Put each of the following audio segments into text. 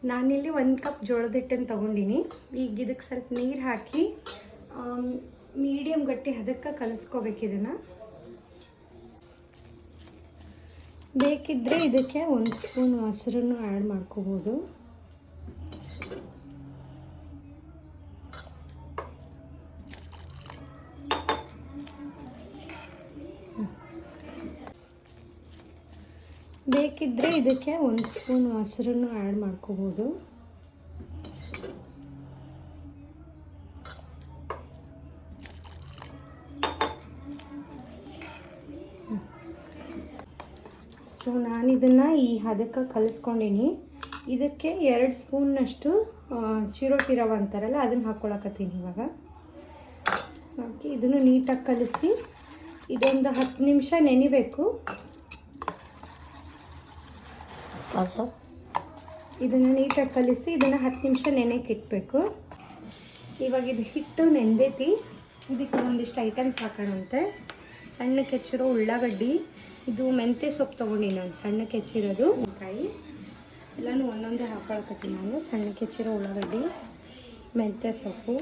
ನಾನಿಲ್ಲಿ 1 ಕಪ್ ಜೋಳದ ಹಿಟ್ಟನ್ನು ತೊಗೊಂಡಿನಿ. ಈಗ ಇದಕ್ಕೆ ಸ್ವಲ್ಪ ನೀರು ಹಾಕಿ ಮೀಡಿಯಮ್ ಗಟ್ಟಿ ಹದಕ್ಕೆ ಕಲಿಸ್ಕೋಬೇಕು. ಇದನ್ನು ಬೇಕಿದ್ದರೆ ಇದಕ್ಕೆ 1 ಸ್ಪೂನ್ ಮೊಸರನ್ನು ಆ್ಯಡ್ ಮಾಡ್ಕೋಬೋದು. ಬೇಕಿದ್ದರೆ ಇದಕ್ಕೆ 1 ಸ್ಪೂನ್ ಮೊಸರನ್ನು ಆ್ಯಡ್ ಮಾಡ್ಕೋಬೋದು. ಸೊ ನಾನಿದನ್ನು ಈ ಹದಕ್ಕೆ ಕಲಿಸ್ಕೊಂಡಿನಿ. ಇದಕ್ಕೆ 2 ಸ್ಪೂನ್ನಷ್ಟು ಚಿರೋಟಿ ರವೆ ಅಂತಾರಲ್ಲ ಅದನ್ನು ಹಾಕ್ಕೊಳಕತ್ತೀನಿ. ಇವಾಗ ಹಾಕಿ ಇದನ್ನು ನೀಟಾಗಿ ಕಲಿಸಿ ಇದೊಂದು 10 ನಿಮಿಷ ನೆನಿಬೇಕು. ಇದನ್ನು ನೀಟಾಗಿ ಕಲಿಸಿ ಇದನ್ನು 10 ನಿಮಿಷ ನೆನೆಗೆ ಇಡಬೇಕು. ಇವಾಗ ಇದು ಹಿಟ್ಟು ನೆಂದೈತಿ. ಇದಕ್ಕೆ ಒಂದಿಷ್ಟು ಐಟಮ್ಸ್ ಹಾಕೋಣಂತೆ. ಸಣ್ಣಕ್ಕೆ ಹೆಚ್ಚಿರೋ ಉಳ್ಳಾಗಡ್ಡಿ, ಇದು ಮೆಂತ್ಯ ಸೊಪ್ಪು ತೊಗೊಂಡಿನಿ ನಾನು, ಸಣ್ಣಕ್ಕೆ ಹೆಚ್ಚಿರೋದು ಕಾಯಿ ಎಲ್ಲನೂ ಒಂದೊಂದೇ ಹಾಕೊಳಕತ್ತೀನಿ ನಾನು. ಸಣ್ಣಕ್ಕೆ ಹೆಚ್ಚಿರೋ ಉಳ್ಳಾಗಡ್ಡಿ, ಮೆಂತ್ಯ ಸೊಪ್ಪು,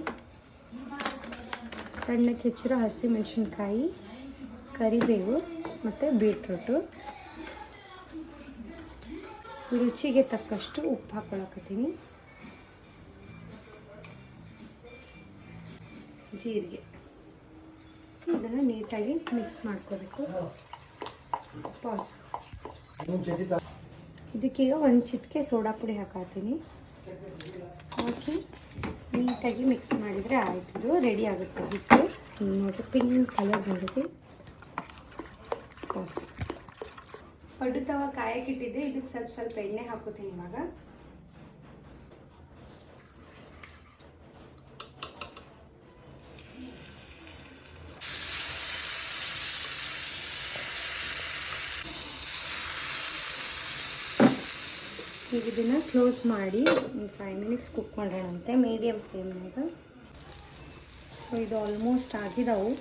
ಸಣ್ಣಕ್ಕೆ ಹೆಚ್ಚಿರೋ ಹಸಿಮೆಣಸಿನ್ಕಾಯಿ, ಕರಿಬೇವು ಮತ್ತು ಬೀಟ್ರೂಟು. ರುಚಿಗೆ ತಕ್ಕಷ್ಟು ಉಪ್ಪು ಹಾಕೊಳಕತ್ತೀನಿ. ಜೀರಿಗೆ, ಇದನ್ನು ನೀಟಾಗಿ ಮಿಕ್ಸ್ ಮಾಡ್ಕೋಬೇಕು. ಇದಕ್ಕೀಗ 1 ಚಿಟಿಕೆ ಸೋಡಾ ಪುಡಿ ಹಾಕತ್ತೀನಿ. ಹಾಕಿ ನೀಟಾಗಿ ಮಿಕ್ಸ್ ಮಾಡಿದರೆ ಆಯ್ತು. ಇದು ರೆಡಿ ಆಗುತ್ತೆ ಹಿಟ್ಟು. ನೋಡಿ ಪಿಂಕ್ ಕಲರ್ ಬಂದೈತಿ. ಪಡ್ಡು ತವ ಕಾಯಕ್ಕಿಟ್ಟಿದ್ದೆ. ಇದಕ್ಕೆ ಸ್ವಲ್ಪ ಎಣ್ಣೆ ಹಾಕೋತೀನಿ. ಇವಾಗ ಈಗ ಇದನ್ನು ಕ್ಲೋಸ್ ಮಾಡಿ 5 ಮಿನಿಟ್ಸ್ ಕುಕ್ ಮಾಡೋಣಂತೆ ಮೀಡಿಯಮ್ ಫ್ಲೇಮ್ನಾಗ. ಸೊ ಇದು ಆಲ್ಮೋಸ್ಟ್ ಆಗಿದಾವು.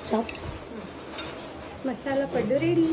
Stop. ಮಸಾಲ ಪಡ್ಡು ರೆಡಿ.